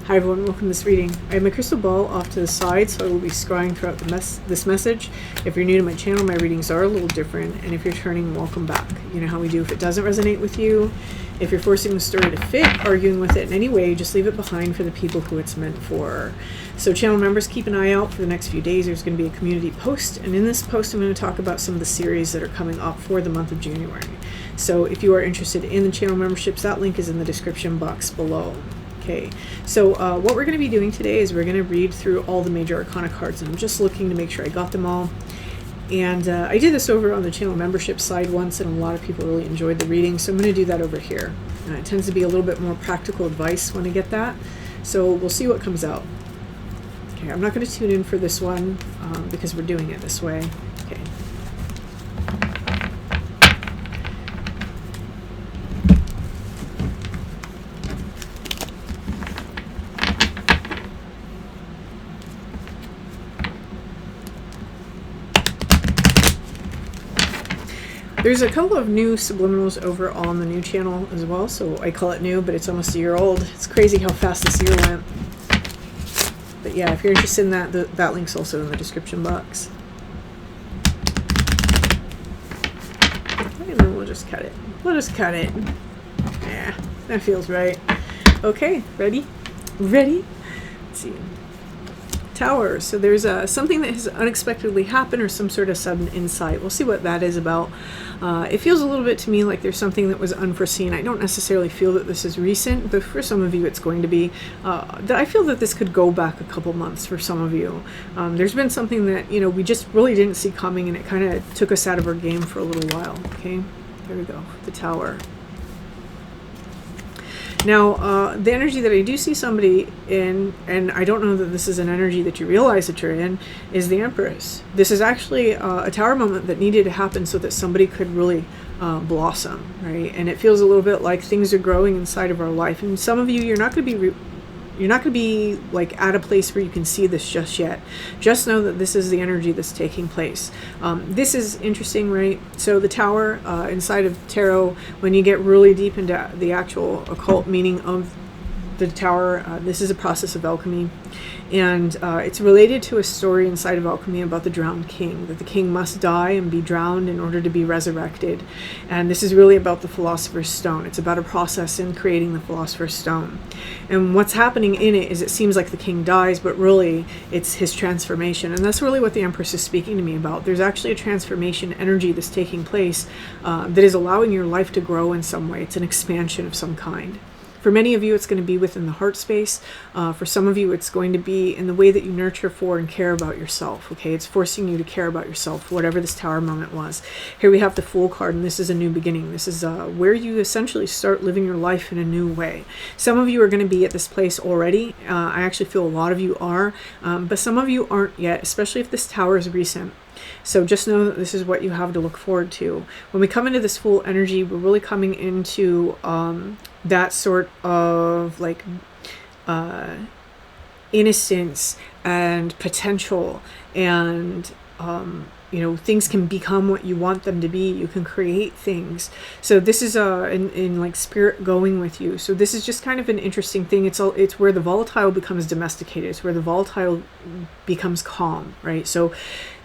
Hi everyone, welcome to this reading. I have my crystal ball off to the side, so I will be scrying throughout this message. If you're new to my channel, my readings are a little different, and if you're turning, welcome back. You know how we do. If it doesn't resonate with you, if you're forcing the story to fit, arguing with it in any way, just leave it behind for the people who it's meant for. So channel members, keep an eye out for the next few days. There's going to be a community post, and in this post I'm going to talk about some of the series that are coming up for the month of January. So if you are interested in the channel memberships, that link is in the description box below. Okay, so what we're going to be doing today is we're going to read through all the Major Arcana cards, and I'm just looking to make sure I got them all. And I did this over on the channel membership side once, and a lot of people really enjoyed the reading, so I'm going to do that over here. It tends to be a little bit more practical advice when I get that, so we'll see what comes out. Okay, I'm not going to tune in for this one because we're doing it this way. Okay. There's a couple of new subliminals over on the new channel as well, so I call it new, but it's almost a year old. It's crazy how fast this year went. But yeah, if you're interested in that, that link's also in the description box. And then we'll just cut it. We'll just cut it. Yeah, that feels right. Okay, ready? Ready? Let's see. Tower. So there's something that has unexpectedly happened, or some sort of sudden insight. We'll see what that is about. It feels a little bit to me like there's something that was unforeseen. I don't necessarily feel that this is recent, but for some of you it's going to be. That I feel that this could go back a couple months for some of you. There's been something that, you know, we just really didn't see coming, and it kind of took us out of our game for a little while. Okay, there we go. The Tower. Now, the energy that I do see somebody in, and I don't know that this is an energy that you realize that you're in, is the Empress. This is actually a Tower moment that needed to happen so that somebody could really blossom, right? And it feels a little bit like things are growing inside of our life. And some of you, you're not going to be like at a place where you can see this just yet. Just know that this is the energy that's taking place. This is interesting, right? So the Tower inside of tarot, when you get really deep into the actual occult meaning of the Tower, this is a process of alchemy, and it's related to a story inside of alchemy about the drowned king, that the king must die and be drowned in order to be resurrected. And this is really about the Philosopher's Stone. It's about a process in creating the Philosopher's Stone. And what's happening in it is it seems like the king dies, but really it's his transformation. And that's really what the Empress is speaking to me about. There's actually a transformation energy that's taking place that is allowing your life to grow in some way. It's an expansion of some kind. For many of you, it's going to be within the heart space. For some of you, it's going to be in the way that you nurture for and care about yourself. Okay, it's forcing you to care about yourself, whatever this Tower moment was. Here we have the Fool card, and this is a new beginning. This is where you essentially start living your life in a new way. Some of you are going to be at this place already. I actually feel a lot of you are, but some of you aren't yet, especially if this Tower is recent. So just know that this is what you have to look forward to. When we come into this Fool energy, we're really coming into that sort of like innocence and potential, and you know, things can become what you want them to be. You can create things. So this is in like spirit going with you. So this is just kind of an interesting thing. It's where the volatile becomes domesticated. It's where the volatile becomes calm, right? So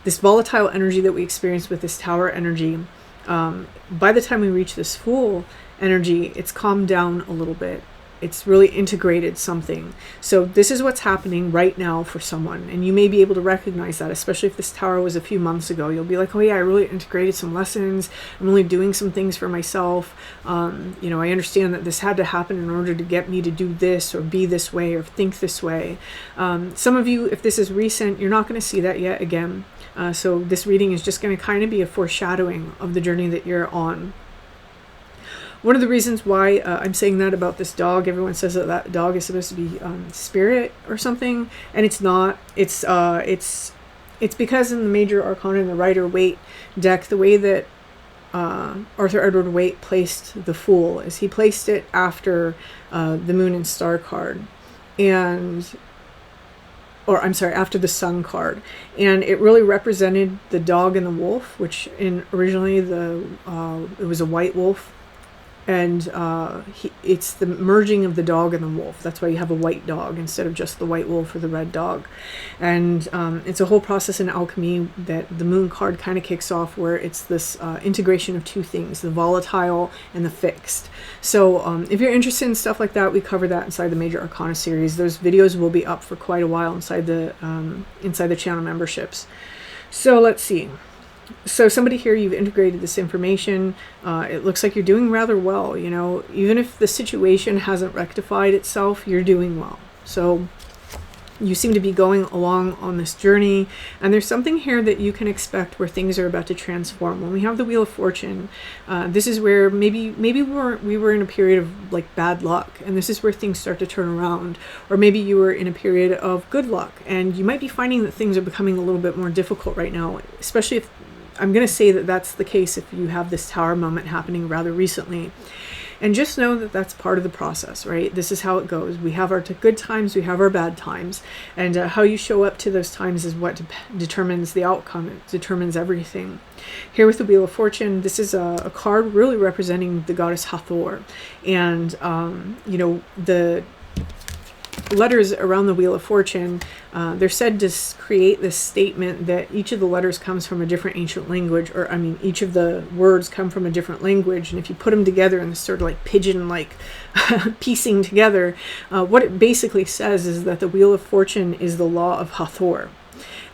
this volatile energy that we experience with this Tower energy, by the time we reach this Fool energy, it's calmed down a little bit. It's really integrated something. So this is what's happening right now for someone, and you may be able to recognize that, especially if this Tower was a few months ago. You'll be like, oh yeah, I really integrated some lessons. I'm really doing some things for myself. You know, I understand that this had to happen in order to get me to do this or be this way or think this way. Some of you, if this is recent, you're not going to see that yet again. So this reading is just going to kind of be a foreshadowing of the journey that you're on. One of the reasons why I'm saying that about this dog, everyone says that that dog is supposed to be spirit or something, and it's not. It's because in the Major Arcana and the Rider Waite deck, the way that Arthur Edward Waite placed the Fool is he placed it after the Moon and Star card, and or I'm sorry, after the Sun card, and it really represented the dog and the wolf, which originally it was a white wolf. And it's the merging of the dog and the wolf. That's why you have a white dog instead of just the white wolf or the red dog. And it's a whole process in alchemy that the moon card kind of kicks off, where it's this integration of two things, the volatile and the fixed. So if you're interested in stuff like that, we cover that inside the Major Arcana series. Those videos will be up for quite a while inside the channel memberships. So let's see. So somebody here, you've integrated this information. It looks like you're doing rather well. You know, even if the situation hasn't rectified itself, you're doing well. So you seem to be going along on this journey, and there's something here that you can expect where things are about to transform. When we have the Wheel of Fortune, this is where maybe we were in a period of like bad luck, and this is where things start to turn around. Or maybe you were in a period of good luck, and you might be finding that things are becoming a little bit more difficult right now, especially if I'm going to say that that's the case if you have this Tower moment happening rather recently. And just know that that's part of the process, right? This is how it goes. We have our good times, we have our bad times. And how you show up to those times is what determines the outcome. It determines everything. Here with the Wheel of Fortune, this is a card really representing the goddess Hathor. And, you know, the letters around the Wheel of Fortune, they're said to create this statement that each of the letters comes from a different ancient language, or I mean each of the words come from a different language, and if you put them together in this sort of like pigeon like piecing together, what it basically says is that the Wheel of Fortune is the law of Hathor.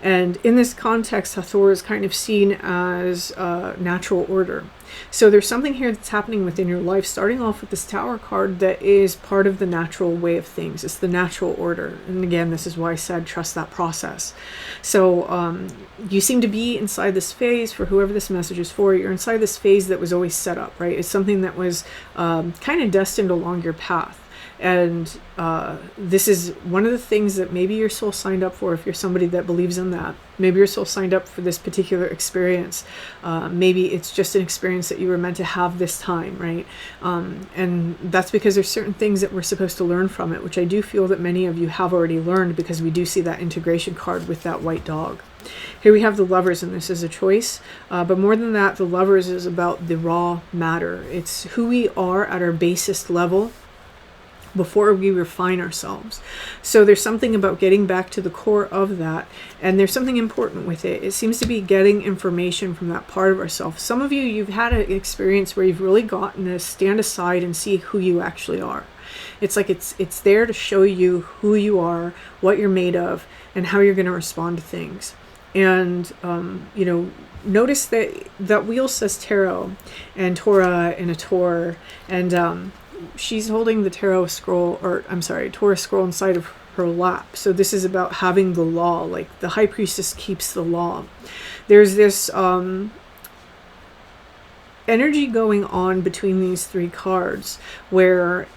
And in this context, Hathor is kind of seen as natural order. So there's something here that's happening within your life, starting off with this Tower card, that is part of the natural way of things. It's the natural order. And again, this is why I said trust that process. So you seem to be inside this phase, for whoever this message is for, you're inside this phase that was always set up, right? It's something that was kind of destined along your path. And this is one of the things that maybe your soul signed up for, if you're somebody that believes in that. Maybe your soul signed up for this particular experience. Maybe it's just an experience that you were meant to have this time, right? And that's because there's certain things that we're supposed to learn from it, which I do feel that many of you have already learned, because we do see that integration card with that white dog. Here we have the Lovers, and this is a choice. But more than that, the Lovers is about the raw matter. It's who we are at our basest level before we refine ourselves. So there's something about getting back to the core of that, and there's something important with it. It seems to be getting information from that part of ourselves. Some of you, you've had an experience where you've really gotten to stand aside and see who you actually are. It's like it's there to show you who you are, what you're made of, and how you're going to respond to things. And you know, notice that that wheel says tarot and Torah and a Tor, and she's holding the tarot scroll, or I'm sorry, Torah scroll inside of her lap. So this is about having the law, like the high priestess keeps the law. There's this energy going on between these three cards where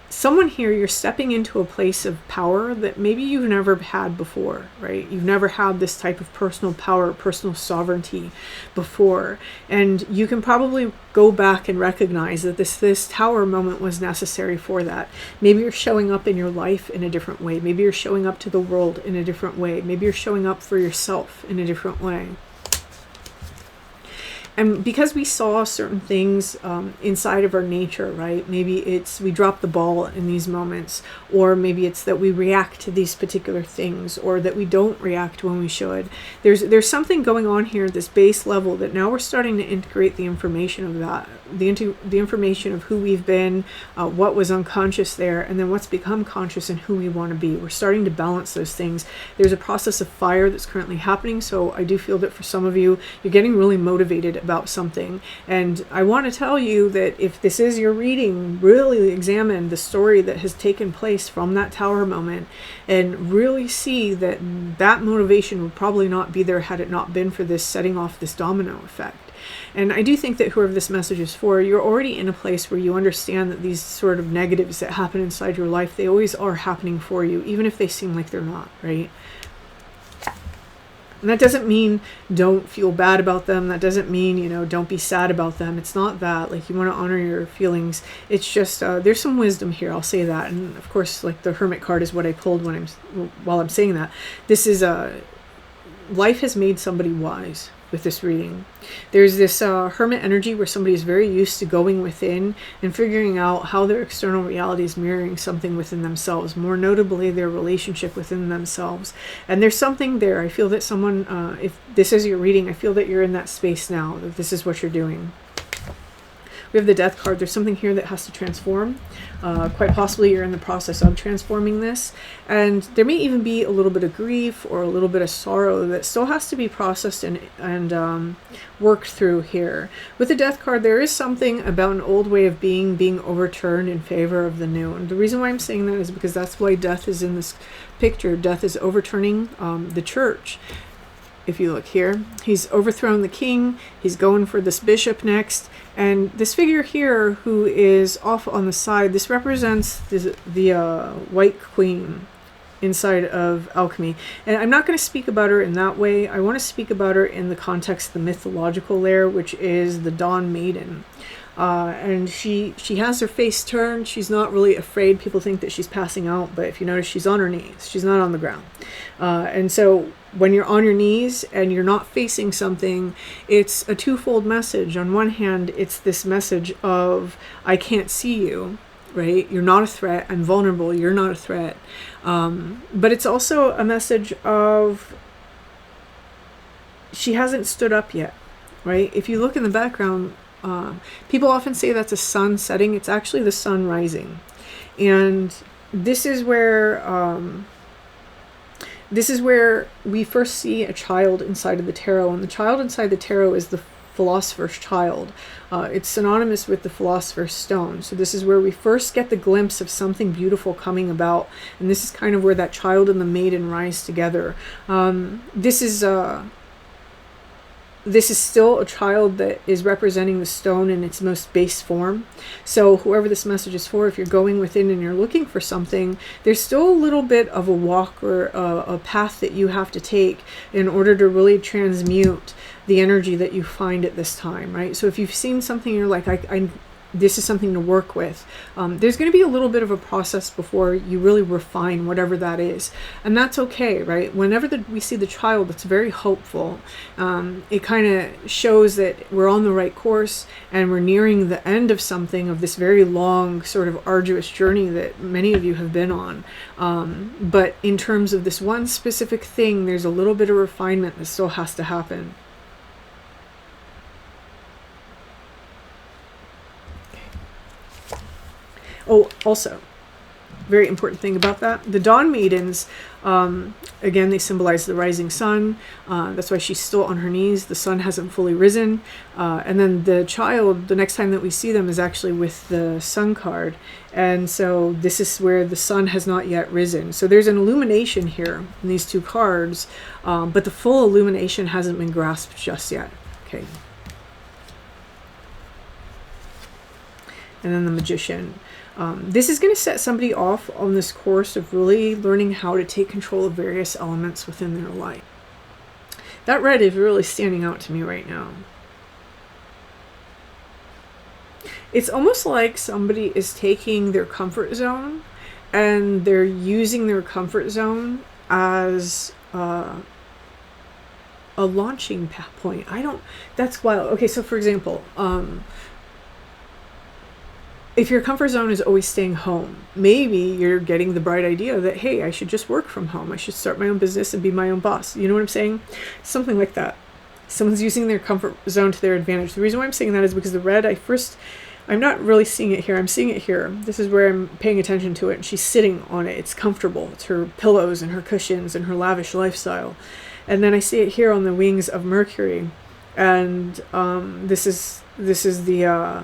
someone here, you're stepping into a place of power that maybe you've never had before, right? You've never had this type of personal power, personal sovereignty before. And you can probably go back and recognize that this Tower moment was necessary for that. Maybe you're showing up in your life in a different way. Maybe you're showing up to the world in a different way. Maybe you're showing up for yourself in a different way. And because we saw certain things inside of our nature, right? Maybe it's we drop the ball in these moments, or maybe it's that we react to these particular things, or that we don't react when we should. There's something going on here at this base level that now we're starting to integrate the information of that, the information of who we've been, what was unconscious there, and then what's become conscious and who we want to be. We're starting to balance those things. There's a process of fire that's currently happening, so I do feel that for some of you, you're getting really motivated about something. And I want to tell you that if this is your reading, really examine the story that has taken place from that Tower moment, and really see that that motivation would probably not be there had it not been for this setting off this domino effect. And I do think that whoever this message is for, you're already in a place where you understand that these sort of negatives that happen inside your life, they always are happening for you, even if they seem like they're not, right? And that doesn't mean don't feel bad about them. That doesn't mean, you know, don't be sad about them. It's not that. Like, you want to honor your feelings. It's just, there's some wisdom here. I'll say that. And of course, like the Hermit card is what I pulled while I'm saying that. This is life has made somebody wise. with this reading. There's this hermit energy where somebody is very used to going within and figuring out how their external reality is mirroring something within themselves, more notably their relationship within themselves. And there's something there. I feel that someone, if this is your reading, I feel that you're in that space now, that this is what you're doing. We have the Death card. There's something here that has to transform. Quite possibly you're in the process of transforming this. And there may even be a little bit of grief or a little bit of sorrow that still has to be processed and worked through here. With the Death card, there is something about an old way of being overturned in favor of the new. And the reason why I'm saying that is because that's why Death is in this picture. Death is overturning the church. If you look here, he's overthrown the king, he's going for this bishop next, and this figure here who is off on the side, this represents the White Queen inside of Alchemy. And I'm not going to speak about her in that way. I want to speak about her in the context of the mythological layer, which is the Dawn Maiden. And she has her face turned. She's not really afraid. People think that she's passing out, but if you notice, she's on her knees. She's not on the ground. And so when you're on your knees and you're not facing something, it's a twofold message. On one hand, it's this message of, I can't see you, right? You're not a threat. I'm vulnerable. You're not a threat. But it's also a message of, she hasn't stood up yet, right? If you look in the background, people often say that's a sun setting. It's actually the sun rising. And this is where we first see a child inside of the tarot. And the child inside the tarot is the philosopher's child. It's synonymous with the philosopher's stone. So this is where we first get the glimpse of something beautiful coming about. And this is kind of where that child and the maiden rise together. This is still a child that is representing the stone in its most base form. So whoever this message is for, if you're going within and you're looking for something, there's still a little bit of a walk or a path that you have to take in order to really transmute the energy that you find at this time, right? So if you've seen something, you're like, this is something to work with. There's going to be a little bit of a process before you really refine whatever that is. And that's okay, right? Whenever we see the child, it's very hopeful. It kind of shows that we're on the right course and we're nearing the end of something, of this very long, sort of arduous journey that many of you have been on. But in terms of this one specific thing, there's a little bit of refinement that still has to happen. Oh, also, very important thing about that, the Dawn Maidens, again, they symbolize the rising sun. That's why she's still on her knees. The sun hasn't fully risen. And then the child, the next time that we see them, is actually with the sun card. And so this is where the sun has not yet risen. So there's an illumination here in these two cards, but the full illumination hasn't been grasped just yet. Okay. And then the Magician. This is going to set somebody off on this course of really learning how to take control of various elements within their life. That red is really standing out to me right now. It's almost like somebody is taking their comfort zone and they're using their comfort zone as a launching point. That's wild. Okay, so for example, if your comfort zone is always staying home, maybe you're getting the bright idea that, hey, I should just work from home. I should start my own business and be my own boss. You know what I'm saying? Something like that. Someone's using their comfort zone to their advantage. The reason why I'm saying that is because the red, I'm not really seeing it here. I'm seeing it here. This is where I'm paying attention to it. And she's sitting on it. It's comfortable. It's her pillows and her cushions and her lavish lifestyle. And then I see it here on the wings of Mercury. And this is the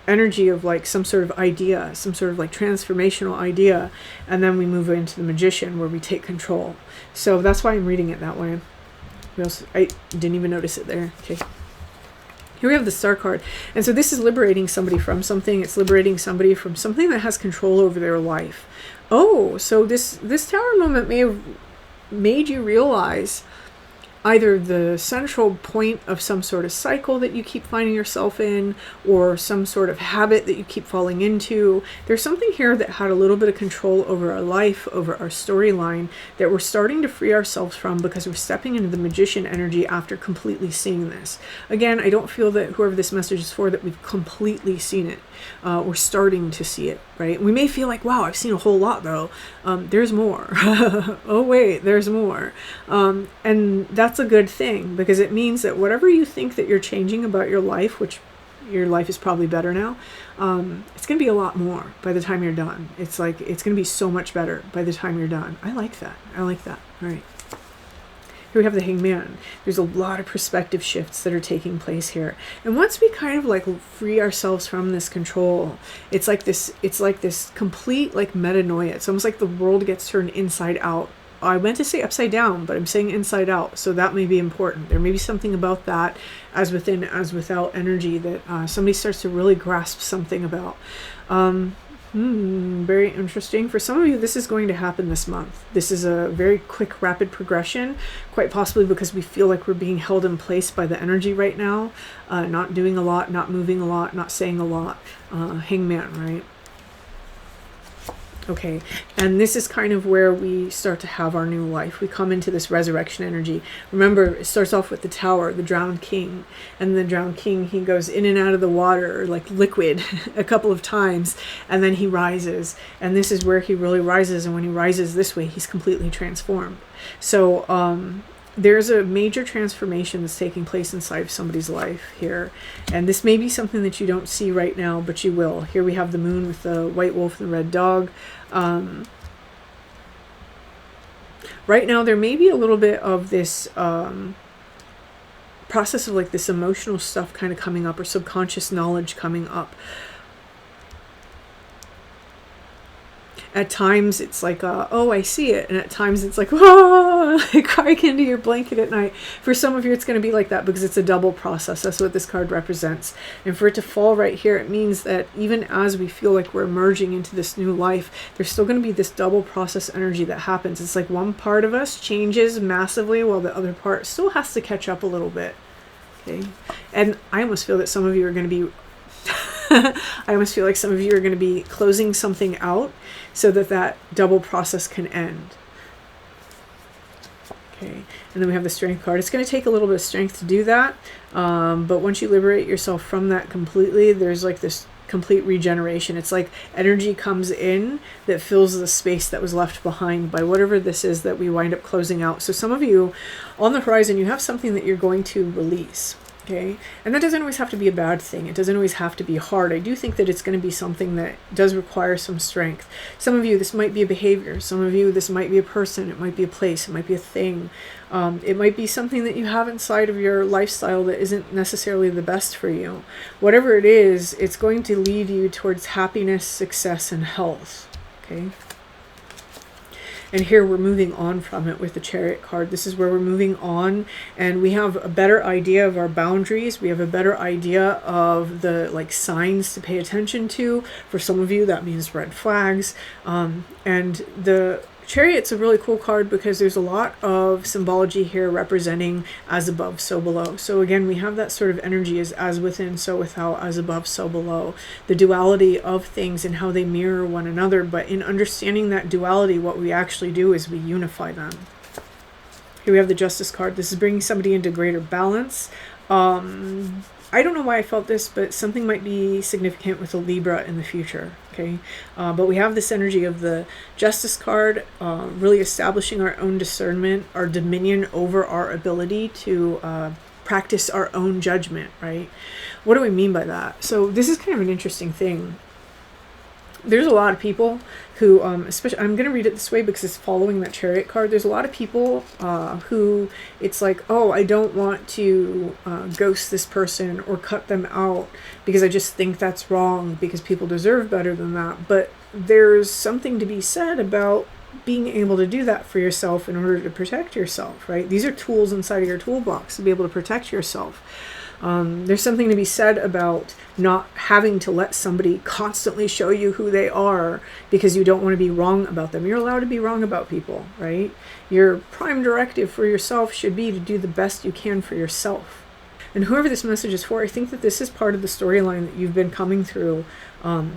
energy of like some sort of idea, some sort of like transformational idea, and then we move into the Magician where we take control. So that's why I'm reading it that way. I didn't even notice it there. Okay. Here we have the Star card. And so this is liberating somebody from something. It's liberating somebody from something that has control over their life. Oh, so this Tower moment may have made you realize either the central point of some sort of cycle that you keep finding yourself in, or some sort of habit that you keep falling into. There's something here that had a little bit of control over our life, over our storyline, that we're starting to free ourselves from because we're stepping into the magician energy after completely seeing this. Again, I don't feel that whoever this message is for, that we've completely seen it. We're starting to see it, right? We may feel like, wow, I've seen a whole lot though. There's more. Oh wait, there's more. And that's a good thing, because it means that whatever you think that you're changing about your life, which your life is probably better now, it's going to be a lot more by the time you're done. It's like, it's going to be so much better by the time you're done. I like that. I like that. All right. Here we have the Hangman. There's a lot of perspective shifts that are taking place here. And once we kind of like free ourselves from this control, it's like this complete like metanoia. It's almost like the world gets turned inside out. I meant to say upside down, but I'm saying inside out. So that may be important. There may be something about that as within, as without energy that somebody starts to really grasp something about. Very interesting. For some of you, this is going to happen this month. This is a very quick, rapid progression, quite possibly because we feel like we're being held in place by the energy right now, not doing a lot, not moving a lot, not saying a lot. Hangman, right? Okay, and this is kind of where we start to have our new life. We come into this resurrection energy. Remember, it starts off with the tower, the drowned king. And the drowned king, he goes in and out of the water like liquid a couple of times, and then he rises. And this is where he really rises, and when he rises this way, he's completely transformed. So there's a major transformation that's taking place inside of somebody's life here. And this may be something that you don't see right now, but you will. Here we have the moon with the white wolf and the red dog. Right now, there may be a little bit of this process of like this emotional stuff kind of coming up, or subconscious knowledge coming up. At times it's like, oh, I see it. And at times it's like, whoa, like crying into your blanket at night. For some of you, it's going to be like that because it's a double process. That's what this card represents. And for it to fall right here, it means that even as we feel like we're emerging into this new life, there's still going to be this double process energy that happens. It's like one part of us changes massively while the other part still has to catch up a little bit. Okay. And I almost feel that some of you are going to be I almost feel like some of you are going to be closing something out so that that double process can end. Okay, and then we have the strength card. It's going to take a little bit of strength to do that, but once you liberate yourself from that completely, there's like this complete regeneration. It's like energy comes in that fills the space that was left behind by whatever this is that we wind up closing out. So some of you on the horizon, you have something that you're going to release. Okay, and that doesn't always have to be a bad thing. It doesn't always have to be hard. I do think that it's going to be something that does require some strength. Some of you, this might be a behavior. Some of you, this might be a person. It might be a place. It might be a thing. It might be something that you have inside of your lifestyle that isn't necessarily the best for you. Whatever it is, it's going to lead you towards happiness, success, and health. Okay. And here we're moving on from it with the Chariot card. This is where we're moving on, and we have a better idea of our boundaries. We have a better idea of the like signs to pay attention to. For some of you, that means red flags. And the Chariot's a really cool card because there's a lot of symbology here representing as above, so below. So again, we have that sort of energy as within, so without, as above, so below. The duality of things and how they mirror one another. But in understanding that duality, what we actually do is we unify them. Here we have the Justice card. This is bringing somebody into greater balance. I don't know why I felt this, but something might be significant with a Libra in the future. Okay, but we have this energy of the Justice card, really establishing our own discernment, our dominion over our ability to practice our own judgment, right? What do we mean by that? So this is kind of an interesting thing. There's a lot of people who, especially, I'm going to read it this way because it's following that Chariot card. There's a lot of people who it's like, oh, I don't want to ghost this person or cut them out because I just think that's wrong because people deserve better than that. But there's something to be said about being able to do that for yourself in order to protect yourself, right? These are tools inside of your toolbox to be able to protect yourself. There's something to be said about not having to let somebody constantly show you who they are because you don't want to be wrong about them. You're allowed to be wrong about people, right? Your prime directive for yourself should be to do the best you can for yourself. And whoever this message is for, I think that this is part of the storyline that you've been coming through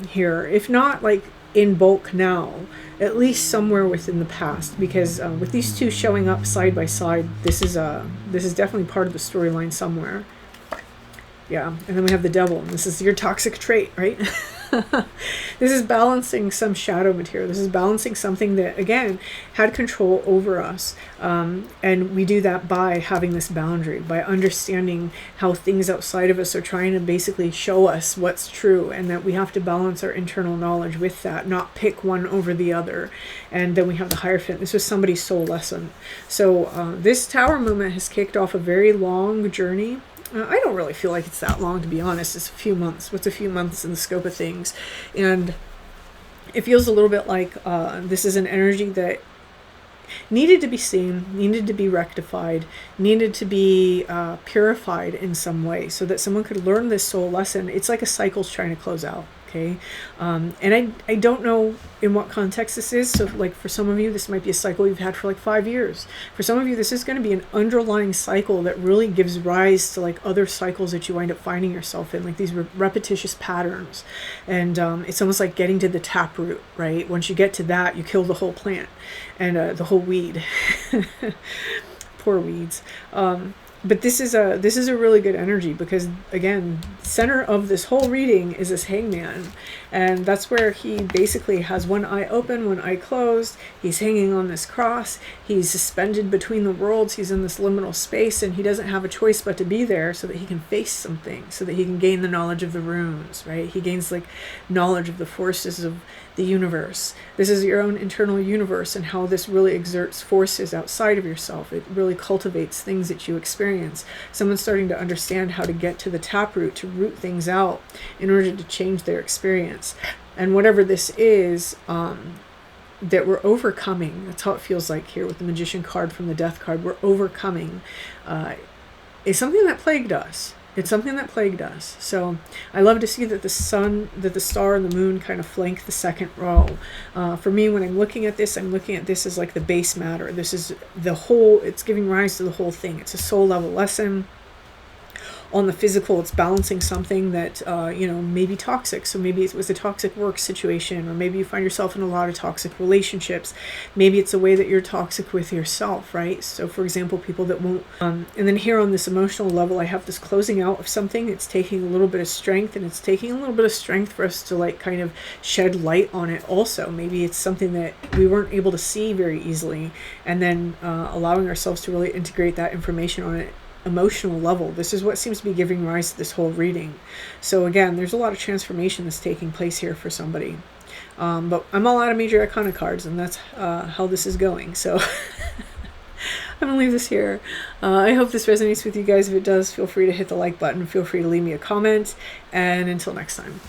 here. If not like in bulk now, at least somewhere within the past, because with these two showing up side by side, this is definitely part of the storyline somewhere. Yeah, and then we have the devil, and this is your toxic trait, right? This is balancing some shadow material. This is balancing something that, again, had control over us. And we do that by having this boundary, by understanding how things outside of us are trying to basically show us what's true, and that we have to balance our internal knowledge with that, not pick one over the other. And then we have the Hierophant. This was somebody's soul lesson. So this Tower movement has kicked off a very long journey. I don't really feel like it's that long, to be honest. It's a few months. What's a few months in the scope of things? And it feels a little bit like this is an energy that needed to be seen, needed to be rectified, needed to be purified in some way so that someone could learn this soul lesson. It's like a cycle's trying to close out. Okay. And I don't know in what context this is. So like for some of you, this might be a cycle you've had for like 5 years. For some of you, this is going to be an underlying cycle that really gives rise to like other cycles that you wind up finding yourself in, like these repetitious patterns. And it's almost like getting to the taproot, right? Once you get to that, you kill the whole plant and the whole weed. Poor weeds. But this is a really good energy because, again, center of this whole reading is this Hangman. And that's where he basically has one eye open, one eye closed. He's hanging on this cross. He's suspended between the worlds. He's in this liminal space, and he doesn't have a choice but to be there so that he can face something, so that he can gain the knowledge of the runes, right? He gains like knowledge of the forces of the universe. This is your own internal universe and how this really exerts forces outside of yourself. It really cultivates things that you experience. Someone's starting to understand how to get to the taproot, to root things out in order to change their experience. And whatever this is, that we're overcoming, that's how it feels like here with the Magician card from the Death card, we're overcoming, is something that plagued us. It's something that plagued us. So I love to see that the sun, that the star and the moon kind of flank the second row. For me, when I'm looking at this, I'm looking at this as like the base matter. This is the whole, it's giving rise to the whole thing. It's a soul level lesson. On the physical, it's balancing something that, may be toxic. So maybe it was a toxic work situation, or maybe you find yourself in a lot of toxic relationships. Maybe it's a way that you're toxic with yourself, right? So for example, people that won't, and then here on this emotional level, I have this closing out of something. It's taking a little bit of strength, and it's taking a little bit of strength for us to like kind of shed light on it also. Maybe it's something that we weren't able to see very easily, and then allowing ourselves to really integrate that information on it emotional level. This is what seems to be giving rise to this whole reading. So again, there's a lot of transformation that's taking place here for somebody. But I'm all out of Major Arcana cards, and that's how this is going. So I'm gonna leave this here. I hope this resonates with you guys. If it does, feel free to hit the like button. Feel free to leave me a comment. And until next time.